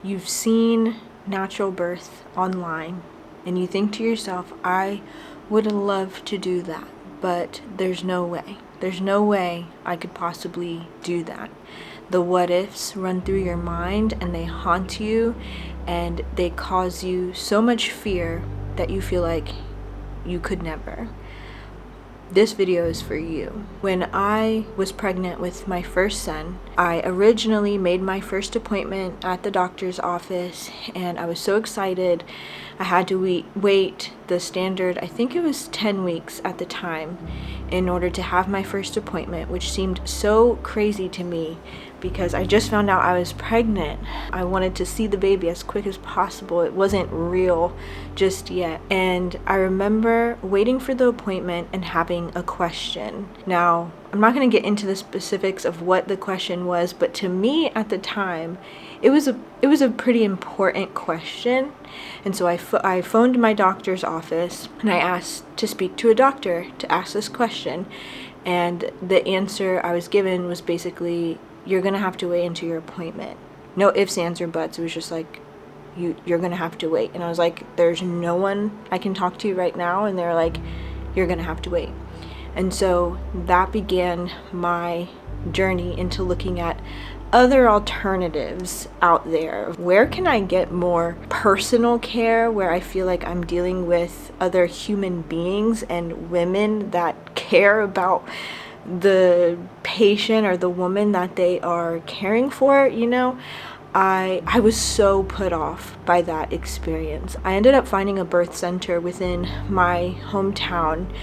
You've seen natural birth online and you think to yourself, I would love to do that, but there's no way. There's no way I could possibly do that. The what ifs run through your mind and they haunt you and they cause you so much fear that you feel like you could never. This video is for you. When I was pregnant with my first son, I originally made my first appointment at the doctor's office and I was so excited. I had to wait the standard, I think it was 10 weeks at the time, in order to have my first appointment, which seemed so crazy to me because I just found out I was pregnant. I wanted to see the baby as quick as possible. It wasn't real just yet. And I remember waiting for the appointment and having a question. Now, I'm not going to get into the specifics of what the question was, but to me at the time, it was a pretty important question. And so I phoned my doctor's office and I asked to speak to a doctor to ask this question. And the answer I was given was basically, you're gonna have to wait until your appointment. No ifs, ands, or buts. It was just like, you're gonna have to wait. And I was like, there's no one I can talk to right now. And they're like, you're gonna have to wait. And so that began my journey into looking at other alternatives out there. Where can I get more personal care where I feel like I'm dealing with other human beings and women that care about the patient or the woman that they are caring for, you know? I was so put off by that experience. I ended up finding a birth center within my hometown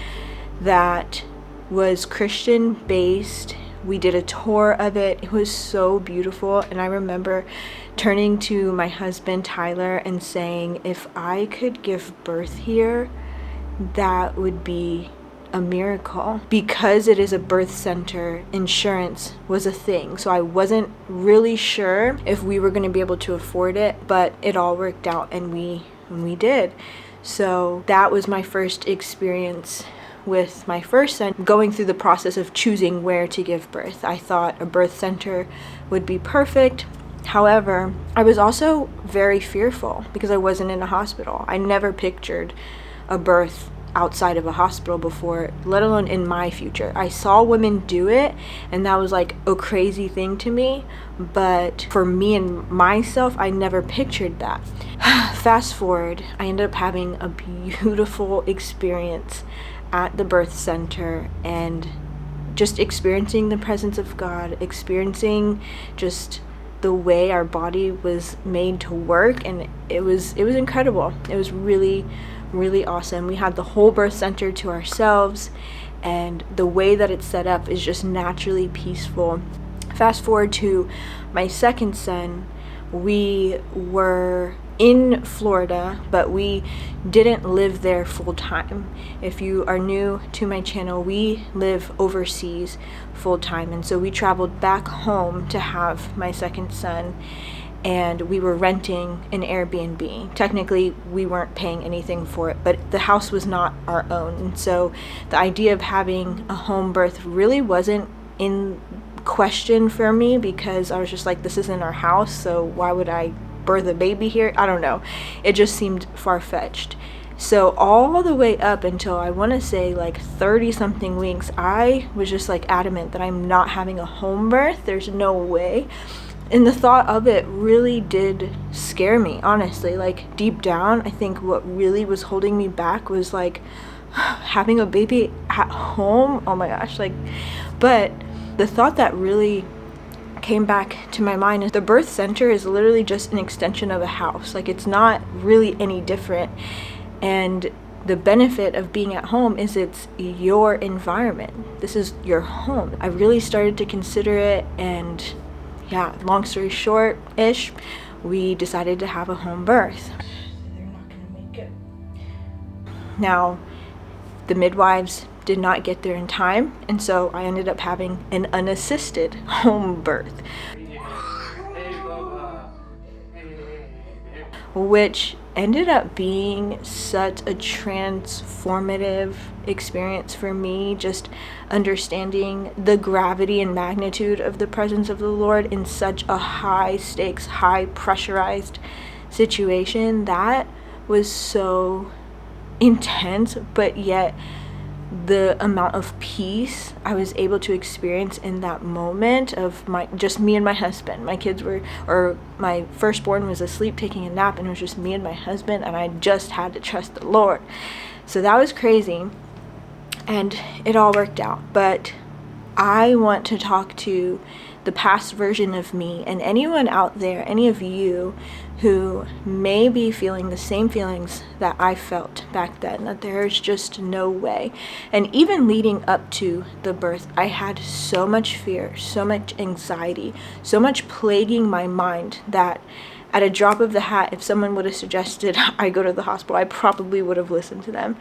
that was Christian based. We did a tour of it. It was so beautiful. And I remember turning to my husband, Tyler, and saying, if I could give birth here, that would be a miracle. Because it is a birth center, insurance was a thing. So I wasn't really sure if we were going to be able to afford it, but it all worked out and we did. So that was my first experience with my first son, going through the process of choosing where to give birth. I thought a birth center would be perfect. However, I was also very fearful because I wasn't in a hospital. I never pictured a birth outside of a hospital before, let alone in my future. I saw women do it and that was like a crazy thing to me, but for me and myself, I never pictured that. Fast forward, I ended up having a beautiful experience at the birth center and just experiencing the presence of God, experiencing just the way our body was made to work, and it was incredible. It was really awesome. We had the whole birth center to ourselves, and the way that it's set up is just naturally peaceful. Fast forward to my second son, we were in Florida, but we didn't live there full time. If you are new to my channel, we live overseas full time, and so we traveled back home to have my second son, and we were renting an Airbnb. Technically, we weren't paying anything for it, but the house was not our own, and so the idea of having a home birth really wasn't in question for me because I was just like, this isn't our house, so why would I birth a baby here? I don't know. It just seemed far-fetched. So all the way up until I want to say like 30 something weeks, I was just like adamant that I'm not having a home birth. There's no way. And the thought of it really did scare me, honestly. Like deep down, I think what really was holding me back was like having a baby at home. Oh my gosh, like, but the thought that really came back to my mind is the birth center is literally just an extension of a house. Like it's not really any different. And the benefit of being at home is it's your environment. This is your home. I really started to consider it, and yeah, long story short-ish, we decided to have a home birth. They're not gonna make it. Now, the midwives did not get there in time, and so I ended up having an unassisted home birth. which ended up being such a transformative experience for me, just understanding the gravity and magnitude of the presence of the Lord in such a high stakes, high pressurized situation. That was so intense, but yet the amount of peace I was able to experience in that moment of just me and my husband. My kids were, or my firstborn was asleep taking a nap, and it was just me and my husband, and I just had to trust the Lord. So that was crazy, and it all worked out. But I want to talk to the past version of me, and anyone out there, any of you who may be feeling the same feelings that I felt back then, that there's just no way. And even leading up to the birth, I had so much fear, so much anxiety, so much plaguing my mind that at a drop of the hat, if someone would have suggested I go to the hospital, I probably would have listened to them.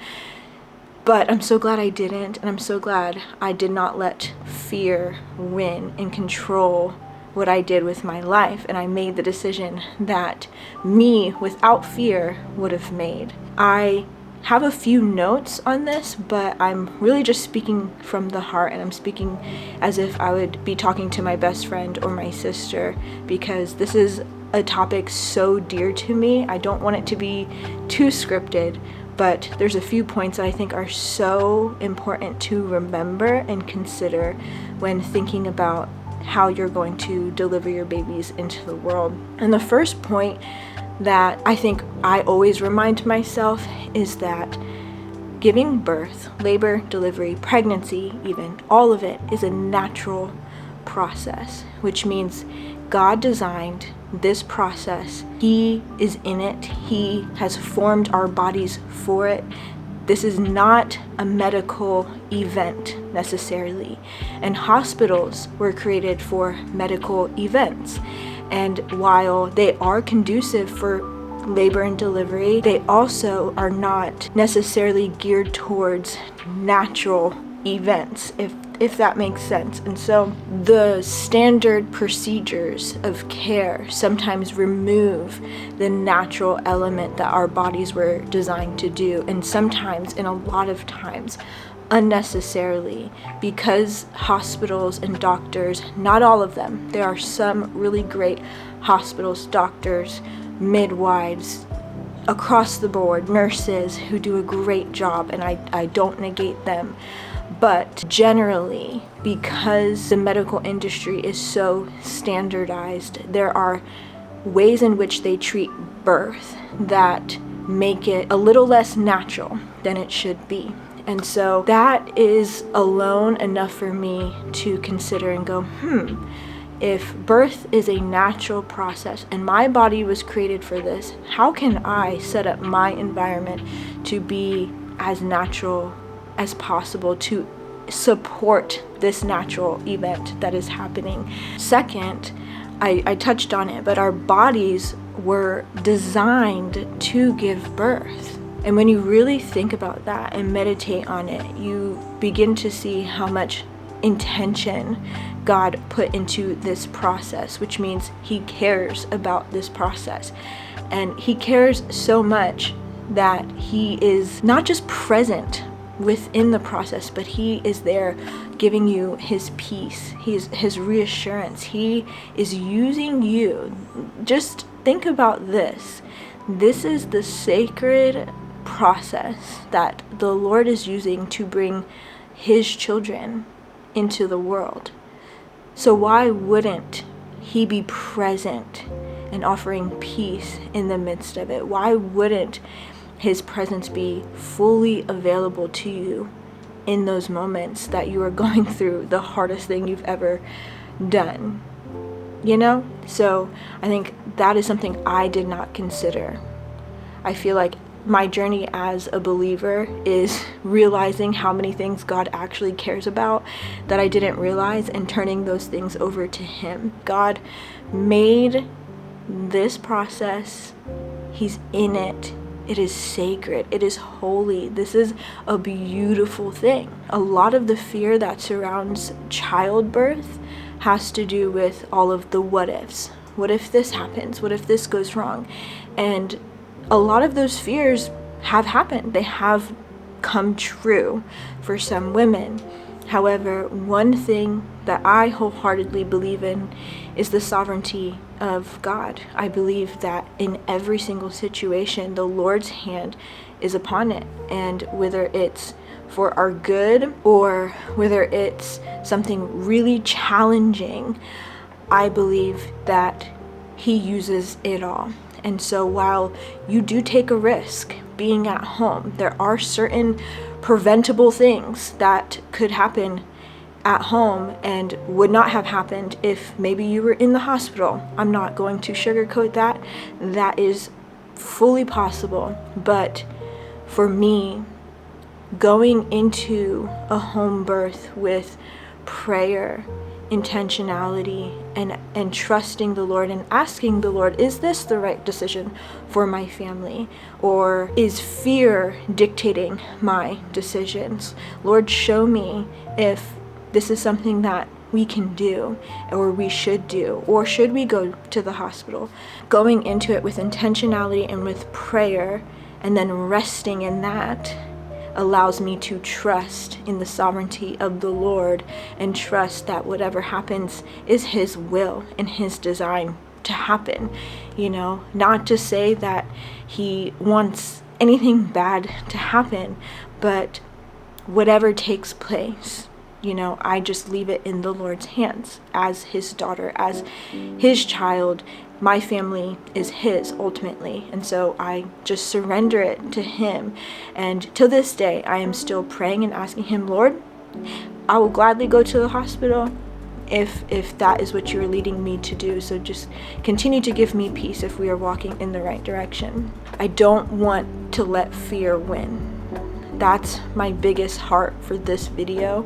But I'm so glad I didn't, and I'm so glad I did not let fear win and control what I did with my life, and I made the decision that me without fear would have made. I have a few notes on this, but I'm really just speaking from the heart, and I'm speaking as if I would be talking to my best friend or my sister, because this is a topic so dear to me. I don't want it to be too scripted, but there's a few points that I think are so important to remember and consider when thinking about how you're going to deliver your babies into the world. And the first point that I think I always remind myself is that giving birth, labor, delivery, pregnancy, even, all of it is a natural process, which means God designed this process. He is in it. He has formed our bodies for it. This is not a medical event necessarily. And hospitals were created for medical events. And while they are conducive for labor and delivery, they also are not necessarily geared towards natural events, if that makes sense. And so the standard procedures of care sometimes remove the natural element that our bodies were designed to do, and sometimes, and a lot of times, unnecessarily, because hospitals and doctors, not all of them, there are some really great hospitals, doctors, midwives, across the board, nurses who do a great job, and I don't negate them. But generally, because the medical industry is so standardized, there are ways in which they treat birth that make it a little less natural than it should be. And so that is alone enough for me to consider and go, if birth is a natural process and my body was created for this, how can I set up my environment to be as natural as possible to support this natural event that is happening? Second, I touched on it, but our bodies were designed to give birth. And when you really think about that and meditate on it, you begin to see how much intention God put into this process, which means He cares about this process. And He cares so much that He is not just present within the process, but He is there giving you His peace, His reassurance. He is using you. Just think about this. This is the sacred process that the Lord is using to bring His children into the world. So why wouldn't He be present and offering peace in the midst of it? Why wouldn't His presence be fully available to you in those moments that you are going through the hardest thing you've ever done? So I think that is something I did not consider. I feel like my journey as a believer is realizing how many things God actually cares about that I didn't realize, and turning those things over to Him. God made this process. He's in it. It is sacred. It is holy. This is a beautiful thing. A lot of the fear that surrounds childbirth has to do with all of the what ifs. What if this happens? What if this goes wrong? And a lot of those fears have happened. They have come true for some women. However, one thing that I wholeheartedly believe in is the sovereignty of God. I believe that in every single situation, the Lord's hand is upon it. And whether it's for our good or whether it's something really challenging, I believe that He uses it all. And so while you do take a risk being at home, there are certain preventable things that could happen at home and would not have happened if maybe you were in the hospital. I'm not going to sugarcoat that. That is fully possible. But for me, going into a home birth with prayer, intentionality, and trusting the Lord and asking the Lord, is this the right decision for my family? Or is fear dictating my decisions? Lord, show me if this is something that we can do or we should do, or should we go to the hospital? Going into it with intentionality and with prayer and then resting in that allows me to trust in the sovereignty of the Lord and trust that whatever happens is His will and His design to happen. Not to say that He wants anything bad to happen, but whatever takes place, I just leave it in the Lord's hands as His daughter, as His child. My family is His ultimately, and so I just surrender it to Him. And to this day, I am still praying and asking Him, Lord, I will gladly go to the hospital if that is what you're leading me to do. So just continue to give me peace if we are walking in the right direction. I don't want to let fear win. That's my biggest heart for this video,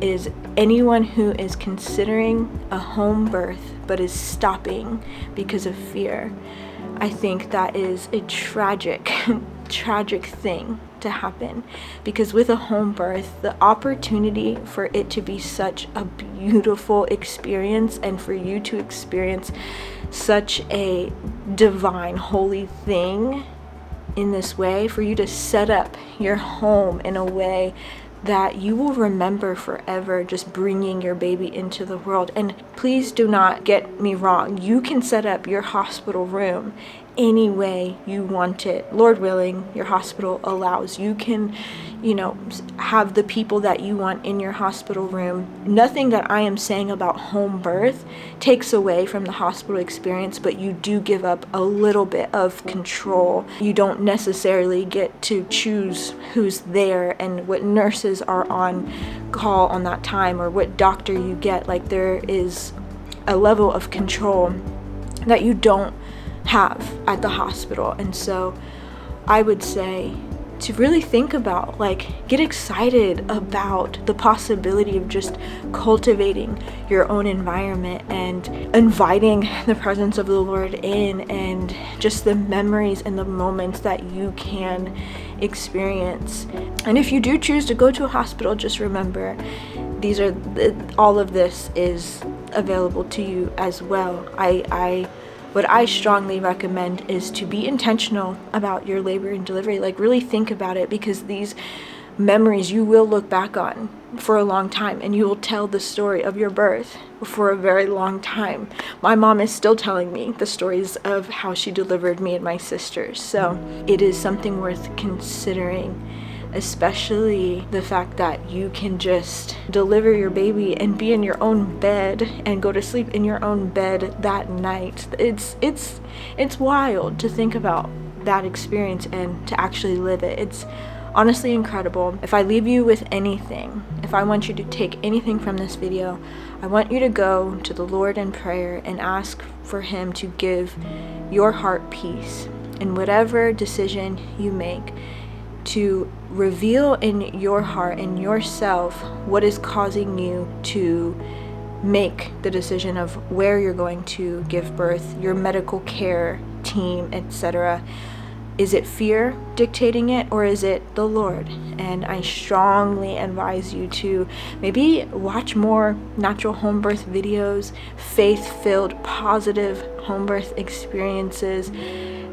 is anyone who is considering a home birth but is stopping because of fear. I think that is a tragic thing to happen, because with a home birth, the opportunity for it to be such a beautiful experience and for you to experience such a divine, holy thing in this way, for you to set up your home in a way that you will remember forever, just bringing your baby into the world. And please do not get me wrong, you can set up your hospital room any way you want it. Lord willing, your hospital allows. You can, have the people that you want in your hospital room. Nothing that I am saying about home birth takes away from the hospital experience, but you do give up a little bit of control. You don't necessarily get to choose who's there and what nurses are on call on that time or what doctor you get. Like, there is a level of control that you don't have at the hospital. And so I would say to really think about, get excited about the possibility of just cultivating your own environment and inviting the presence of the Lord in, and just the memories and the moments that you can experience. And if you do choose to go to a hospital, just remember, all of this is available to you as well. What I strongly recommend is to be intentional about your labor and delivery. Really think about it, because these memories you will look back on for a long time, and you will tell the story of your birth for a very long time. My mom is still telling me the stories of how she delivered me and my sisters. So it is something worth considering, especially the fact that you can just deliver your baby and be in your own bed and go to sleep in your own bed that night. It's wild to think about that experience and to actually live it. It's honestly incredible. If I leave you with anything, if I want you to take anything from this video, I want you to go to the Lord in prayer and ask for Him to give your heart peace in whatever decision you make, to reveal in your heart and yourself what is causing you to make the decision of where you're going to give birth, your medical care team, etc. Is it fear dictating it, or is it the Lord? And I strongly advise you to maybe watch more natural home birth videos, faith-filled, positive home birth experiences,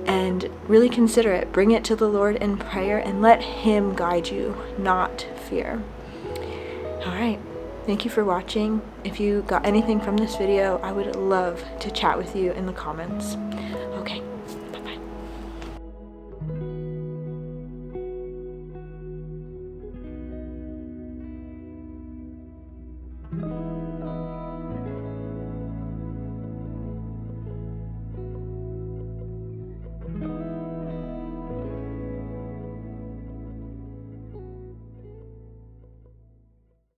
and really consider it. Bring it to the Lord in prayer and let Him guide you, not fear. All right. Thank you for watching. If you got anything from this video, I would love to chat with you in the comments.